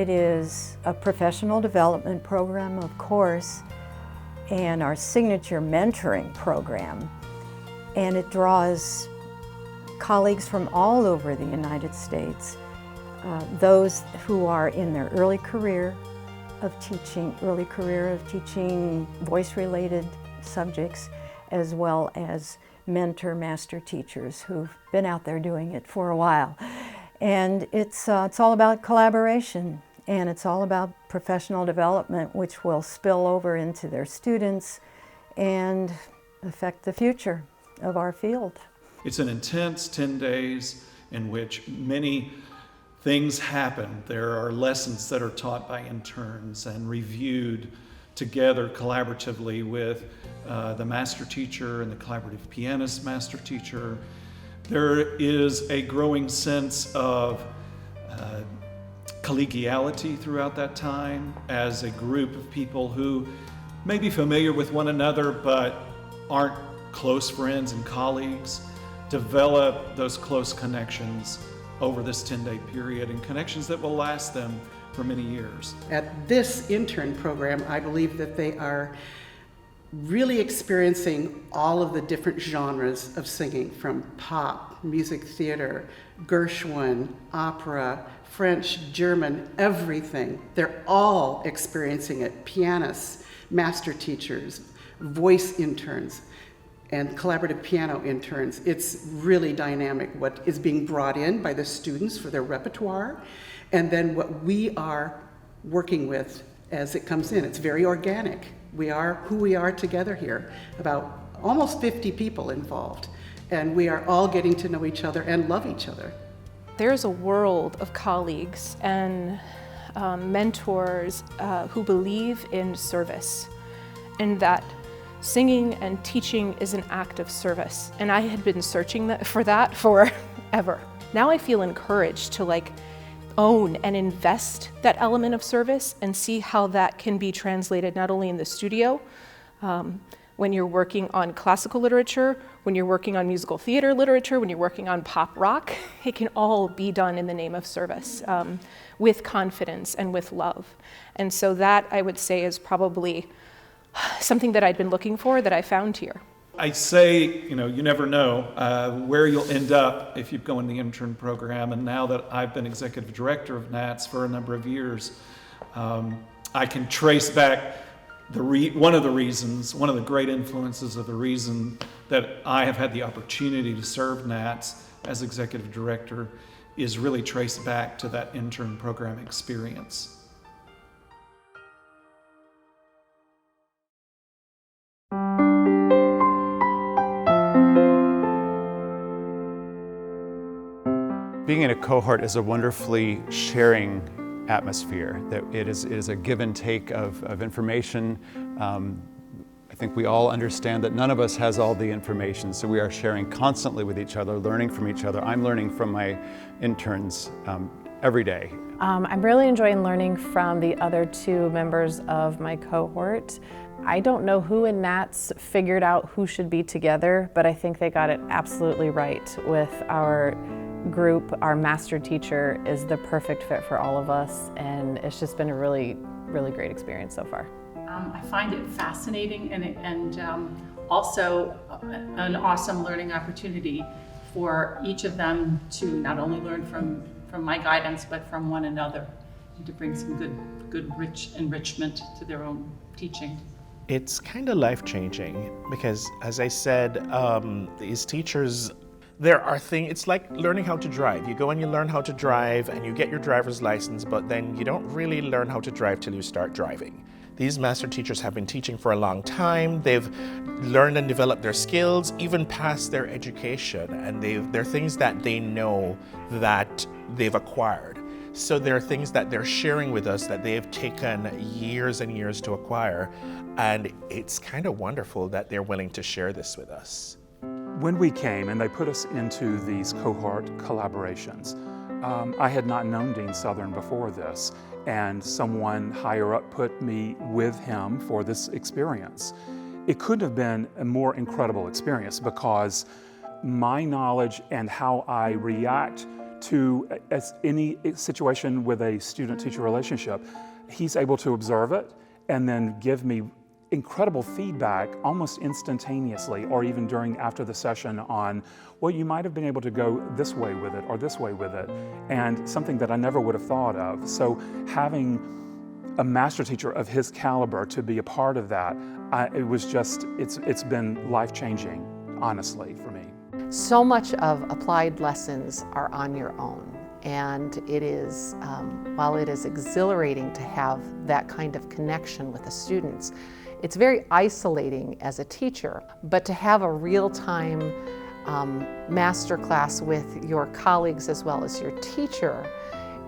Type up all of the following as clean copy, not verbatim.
It is a professional development program, of course, and our signature mentoring program. And it draws colleagues from all over the United States, those who are in their early career of teaching voice-related subjects, as well as mentor master teachers who've been out there doing it for a while. And it's all about collaboration, and it's all about professional development, which will spill over into their students and affect the future of our field. It's an intense 10 days in which many things happen. There are lessons that are taught by interns and reviewed together collaboratively with the master teacher and the collaborative pianist master teacher. There is a growing sense of collegiality throughout that time as a group of people who may be familiar with one another but aren't close friends and colleagues, develop those close connections over this 10-day period, and connections that will last them for many years. At this intern program, I believe that they are really experiencing all of the different genres of singing, from pop, music theater, Gershwin, opera, French, German, everything. They're all experiencing it. Pianists, master teachers, voice interns, and collaborative piano interns. It's really dynamic what is being brought in by the students for their repertoire, and then what we are working with as it comes in. It's very organic. We are who we are together here, about almost 50 people involved, and we are all getting to know each other and love each other. There's a world of colleagues and mentors who believe in service, and that singing and teaching is an act of service. And I had been searching for that forever. Now I feel encouraged to own and invest that element of service and see how that can be translated not only in the studio, when you're working on classical literature, when you're working on musical theater literature, when you're working on pop rock, it can all be done in the name of service, with confidence and with love. And so that, I would say, is probably something that I'd been looking for that I found here. I say, you never know where you'll end up if you go in the intern program. And now that I've been executive director of NATS for a number of years, I can trace back one of the great influences of the reason that I have had the opportunity to serve NATS as executive director is really traced back to that intern program experience. Being in a cohort is a wonderfully sharing atmosphere. That it is a give and take of information. I think we all understand that none of us has all the information, so we are sharing constantly with each other, learning from each other. I'm learning from my interns every day. I'm really enjoying learning from the other two members of my cohort. I don't know who in NATS figured out who should be together, but I think they got it absolutely right with our group. Our master teacher is the perfect fit for all of us, and it's just been a really, really great experience so far. I find it fascinating and also an awesome learning opportunity for each of them to not only learn from my guidance, but from one another, and to bring some good rich enrichment to their own teaching. It's kind of life-changing because, as I said, these teachers, it's like learning how to drive. You go and you learn how to drive and you get your driver's license, but then you don't really learn how to drive till you start driving. These master teachers have been teaching for a long time. They've learned and developed their skills, even past their education, and they're things that they know that they've acquired. So there are things that they're sharing with us that they have taken years and years to acquire, and it's kind of wonderful that they're willing to share this with us. When we came and they put us into these cohort collaborations, I had not known Dean Southern before this, and someone higher up put me with him for this experience. It couldn't have been a more incredible experience because my knowledge and how I react to as any situation with a student-teacher relationship, he's able to observe it and then give me incredible feedback almost instantaneously, or even after the session on, well, you might have been able to go this way with it or this way with it, and something that I never would have thought of. So having a master teacher of his caliber to be a part of that, it's been life-changing, honestly, for me. So much of applied lessons are on your own, and it is, while it is exhilarating to have that kind of connection with the students, it's very isolating as a teacher. But to have a real-time master class with your colleagues as well as your teacher,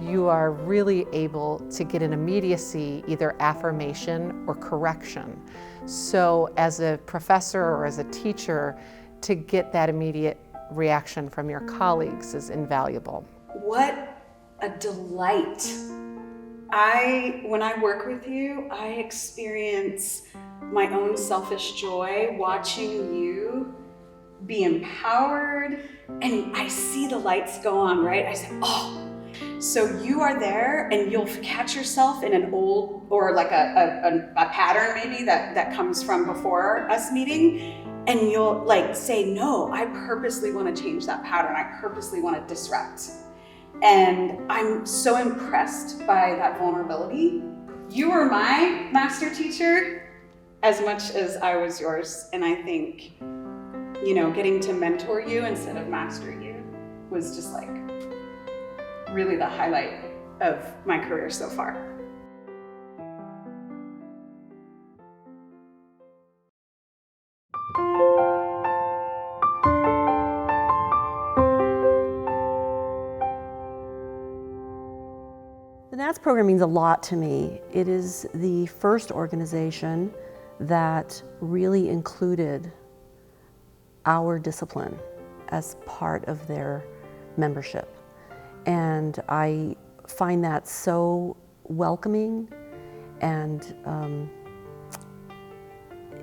you are really able to get an immediacy, either affirmation or correction. So as a professor or as a teacher, to get that immediate reaction from your colleagues is invaluable. What a delight. When I work with you, I experience my own selfish joy watching you be empowered, and I see the lights go on, right? I say, oh, so you are there and you'll catch yourself in an old, or like a pattern maybe that comes from before us meeting, and you'll like say, no, I purposely want to change that pattern. I purposely want to disrupt. And I'm so impressed by that vulnerability. You were my master teacher as much as I was yours. And I think, getting to mentor you instead of master you was just like really the highlight of my career so far. The NATS program means a lot to me. It is the first organization that really included our discipline as part of their membership. And I find that so welcoming and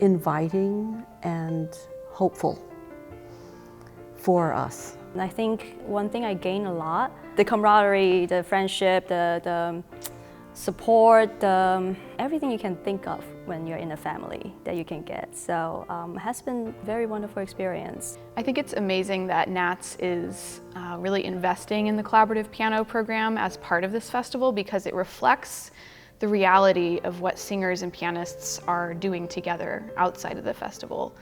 inviting and hopeful for us. And I think one thing I gained a lot, the camaraderie, the friendship, the support, everything you can think of when you're in a family that you can get. So it has been a very wonderful experience. I think it's amazing that NATS is really investing in the collaborative piano program as part of this festival, because it reflects the reality of what singers and pianists are doing together outside of the festival.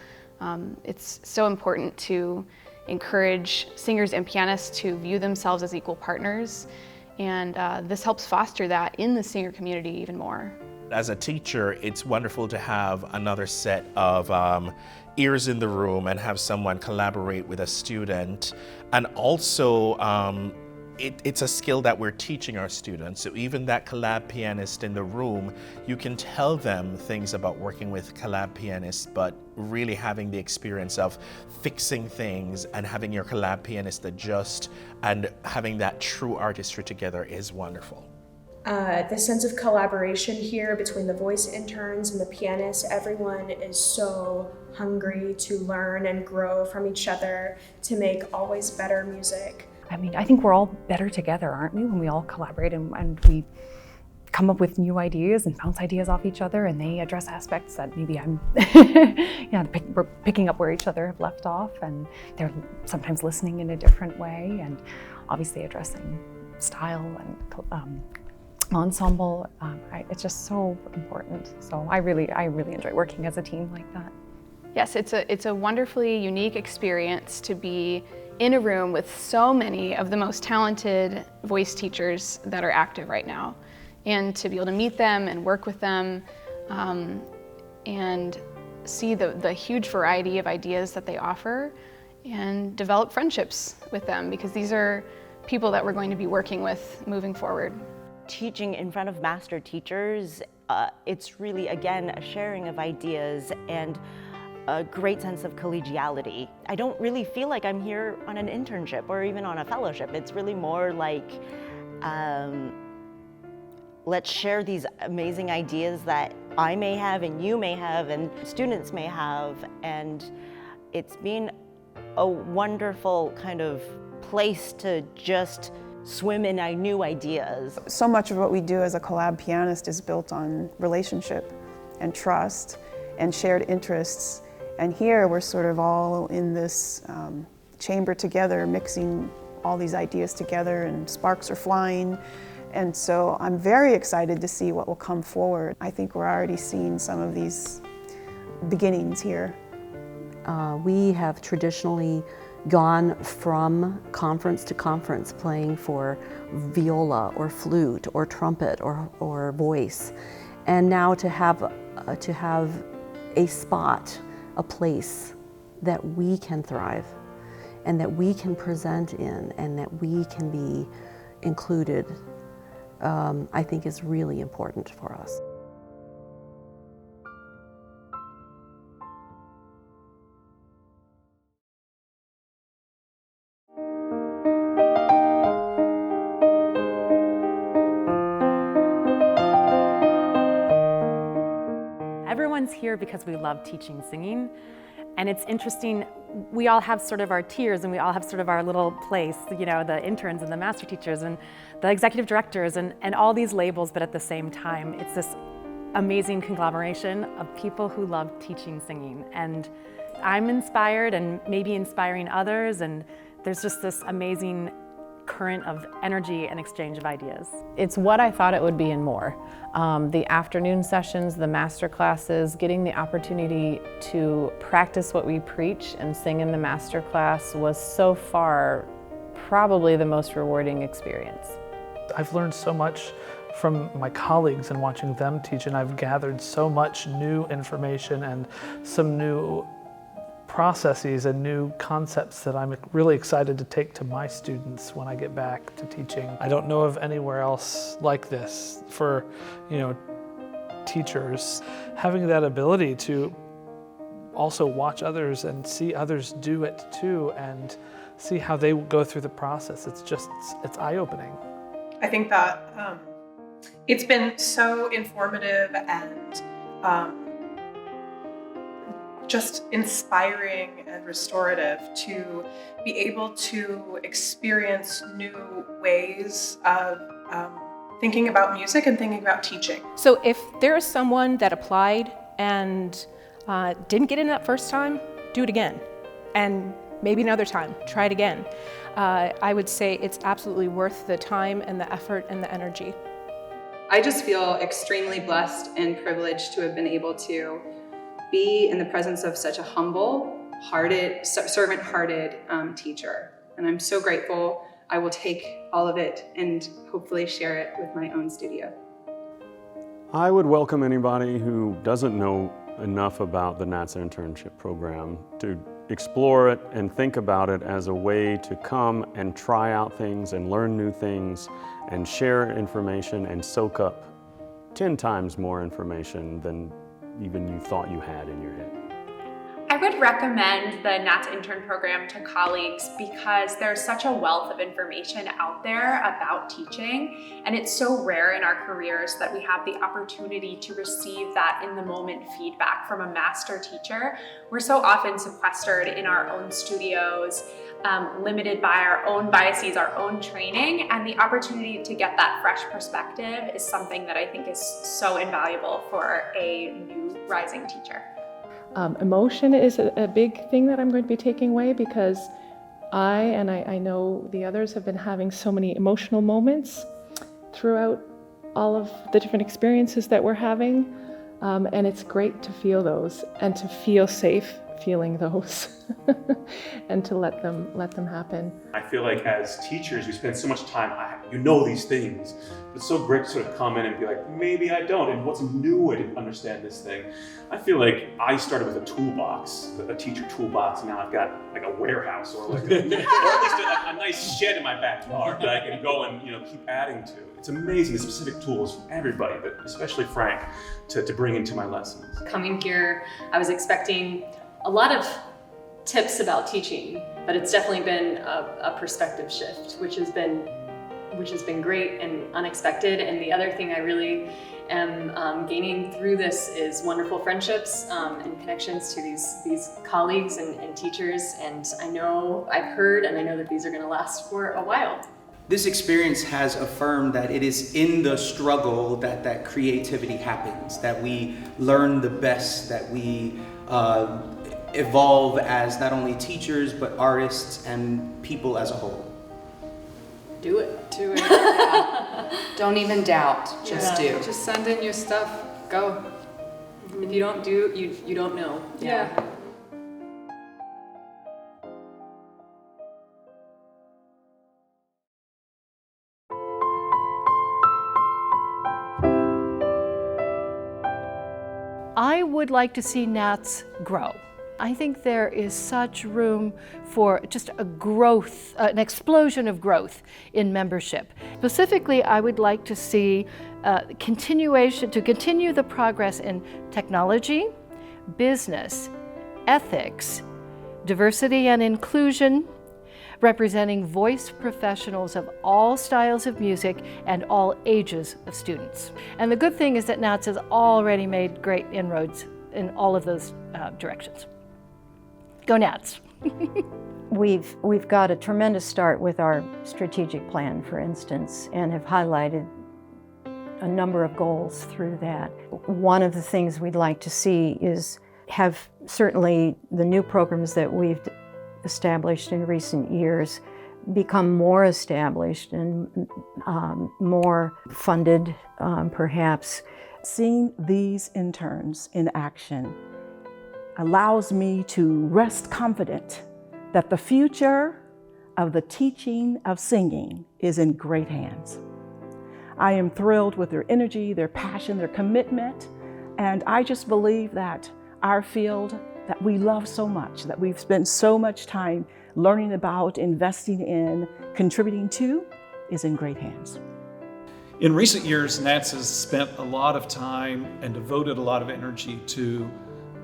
It's so important to encourage singers and pianists to view themselves as equal partners, and this helps foster that in the singer community even more. As a teacher, it's wonderful to have another set of ears in the room and have someone collaborate with a student. And also, it's a skill that we're teaching our students. So even that collab pianist in the room, you can tell them things about working with collab pianists, but really having the experience of fixing things and having your collab pianist adjust and having that true artistry together is wonderful. The sense of collaboration here between the voice interns and the pianists, everyone is so hungry to learn and grow from each other to make always better music. I mean, I think we're all better together, aren't we, when we all collaborate and we come up with new ideas and bounce ideas off each other, and they address aspects that maybe we're picking up where each other have left off, and they're sometimes listening in a different way, and obviously addressing style and ensemble. It's just so important. So I really enjoy working as a team like that. Yes, it's a wonderfully unique experience to be in a room with so many of the most talented voice teachers that are active right now, and to be able to meet them and work with them and see the huge variety of ideas that they offer and develop friendships with them, because these are people that we're going to be working with moving forward. Teaching in front of master teachers, it's really, again, a sharing of ideas and a great sense of collegiality. I don't really feel like I'm here on an internship or even on a fellowship. It's really more like, let's share these amazing ideas that I may have and you may have and students may have. And it's been a wonderful kind of place to just swim in new ideas. So much of what we do as a collab pianist is built on relationship and trust and shared interests. And here we're sort of all in this chamber together, mixing all these ideas together, and sparks are flying. And so I'm very excited to see what will come forward. I think we're already seeing some of these beginnings here. We have traditionally gone from conference to conference playing for viola or flute or trumpet or voice. And now to have a spot, a place that we can thrive and that we can present in and that we can be included, I think is really important for us. Everyone's here because we love teaching singing, and it's interesting, we all have sort of our tiers and we all have sort of our little place, you know, the interns and the master teachers and the executive directors and all these labels, but at the same time, it's this amazing conglomeration of people who love teaching singing. And I'm inspired and maybe inspiring others, and there's just this amazing current of energy and exchange of ideas. It's what I thought it would be and more. The afternoon sessions, the master classes, getting the opportunity to practice what we preach and sing in the master class was so far probably the most rewarding experience. I've learned so much from my colleagues and watching them teach, and I've gathered so much new information and some new processes and new concepts that I'm really excited to take to my students when I get back to teaching. I don't know of anywhere else like this for, you know, teachers. Having that ability to also watch others and see others do it too and see how they go through the process. It's eye-opening. I think that it's been so informative and just inspiring and restorative to be able to experience new ways of thinking about music and thinking about teaching. So if there is someone that applied and didn't get in that first time, do it again. And maybe another time, try it again. I would say it's absolutely worth the time and the effort and the energy. I just feel extremely blessed and privileged to have been able to be in the presence of such a humble, servant-hearted teacher. And I'm so grateful. I will take all of it and hopefully share it with my own studio. I would welcome anybody who doesn't know enough about the NATS Internship Program to explore it and think about it as a way to come and try out things and learn new things and share information and soak up 10 times more information than even you thought you had in your head. I would recommend the NATS Intern Program to colleagues because there's such a wealth of information out there about teaching, and it's so rare in our careers that we have the opportunity to receive that in-the-moment feedback from a master teacher. We're so often sequestered in our own studios, limited by our own biases, our own training, and the opportunity to get that fresh perspective is something that I think is so invaluable for a new rising teacher. Emotion is a big thing that I'm going to be taking away because I know the others have been having so many emotional moments throughout all of the different experiences that we're having, and it's great to feel those and to feel safe feeling those and to let them happen. I feel like as teachers, we spend so much time, you know these things. It's so great to sort of come in and be like, maybe I don't, and what's new, I didn't understand this thing. I feel like I started with a toolbox, a teacher toolbox, and now I've got like a warehouse or like or at least a nice shed in my backyard that I can go and keep adding to. It's amazing, the specific tools from everybody, but especially Frank, to bring into my lessons. Coming here, I was expecting a lot of tips about teaching, but it's definitely been a perspective shift, which has been which has been great and unexpected. And the other thing I really am gaining through this is wonderful friendships and connections to these colleagues and teachers. And I've heard and I know that these are going to last for a while. This experience has affirmed that it is in the struggle that creativity happens, that we learn the best, that we evolve as not only teachers, but artists and people as a whole. Do it. Do it. Yeah. Don't even doubt, just do. Just send in your stuff, go. If you don't do, you don't know. Yeah. I would like to see NATS grow. I think there is such room for just a growth, an explosion of growth in membership. Specifically, I would like to see continue the progress in technology, business, ethics, diversity and inclusion, representing voice professionals of all styles of music and all ages of students. And the good thing is that NATS has already made great inroads in all of those directions. Go NATS! We've got a tremendous start with our strategic plan, for instance, and have highlighted a number of goals through that. One of the things we'd like to see is have certainly the new programs that we've established in recent years become more established and more funded, perhaps. Seeing these interns in action allows me to rest confident that the future of the teaching of singing is in great hands. I am thrilled with their energy, their passion, their commitment, and I just believe that our field that we love so much, that we've spent so much time learning about, investing in, contributing to, is in great hands. In recent years, NATS has spent a lot of time and devoted a lot of energy to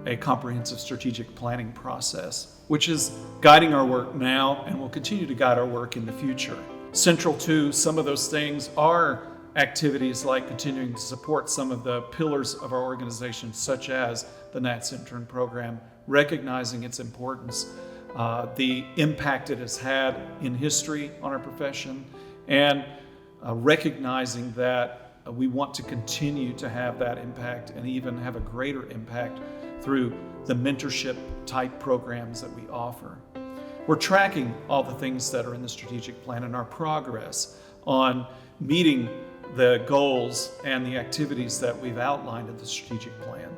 a comprehensive strategic planning process, which is guiding our work now and will continue to guide our work in the future. Central to some of those things are activities like continuing to support some of the pillars of our organization, such as the NATS Intern Program, recognizing its importance, the impact it has had in history on our profession, and recognizing that we want to continue to have that impact and even have a greater impact through the mentorship type programs that we offer. We're tracking all the things that are in the strategic plan and our progress on meeting the goals and the activities that we've outlined in the strategic plan.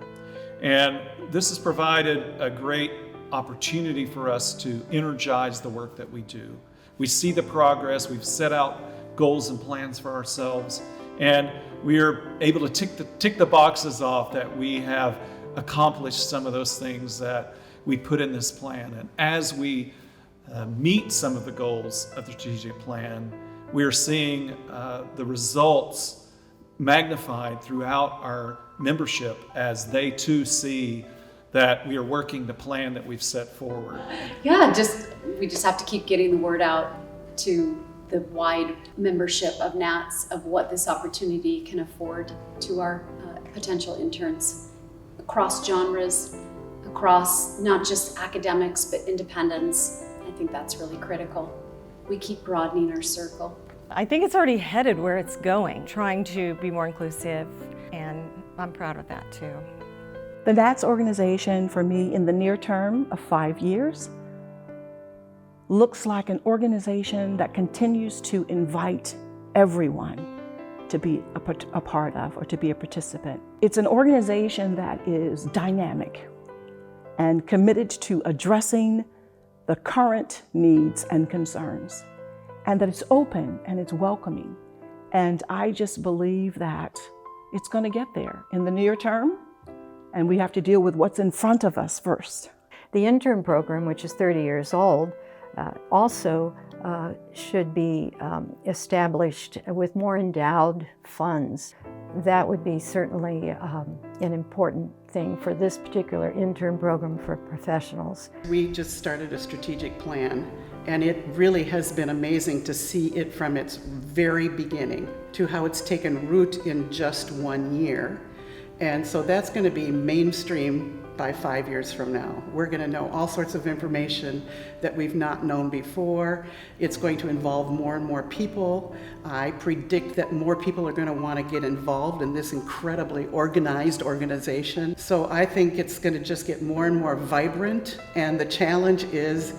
And this has provided a great opportunity for us to energize the work that we do. We see the progress, we've set out goals and plans for ourselves, and we are able to tick the boxes off that we have accomplished some of those things that we put in this plan. And as we meet some of the goals of the strategic plan, we are seeing the results magnified throughout our membership as they too see that we are working the plan that we've set forward. Yeah, we just have to keep getting the word out to the wide membership of NATS of what this opportunity can afford to our potential interns across genres, across not just academics, but independence. I think that's really critical. We keep broadening our circle. I think it's already headed where it's going, trying to be more inclusive, and I'm proud of that too. The NATS organization for me in the near term of 5 years looks like an organization that continues to invite everyone to be a part of or to be a participant. It's an organization that is dynamic and committed to addressing the current needs and concerns, and that it's open and it's welcoming. And I just believe that it's going to get there in the near term, and we have to deal with what's in front of us first. The intern program, which is 30 years old, also should be established with more endowed funds. That would be certainly an important thing for this particular intern program for professionals. We just started a strategic plan, and it really has been amazing to see it from its very beginning to how it's taken root in just 1 year. And so that's going to be mainstream by 5 years from now. We're going to know all sorts of information that we've not known before. It's going to involve more and more people. I predict that more people are going to want to get involved in this incredibly organized organization. So I think it's going to just get more and more vibrant, and the challenge is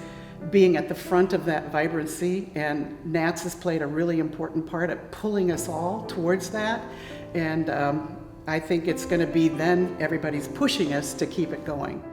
being at the front of that vibrancy, and NATS has played a really important part at pulling us all towards that. And I think it's going to be then everybody's pushing us to keep it going.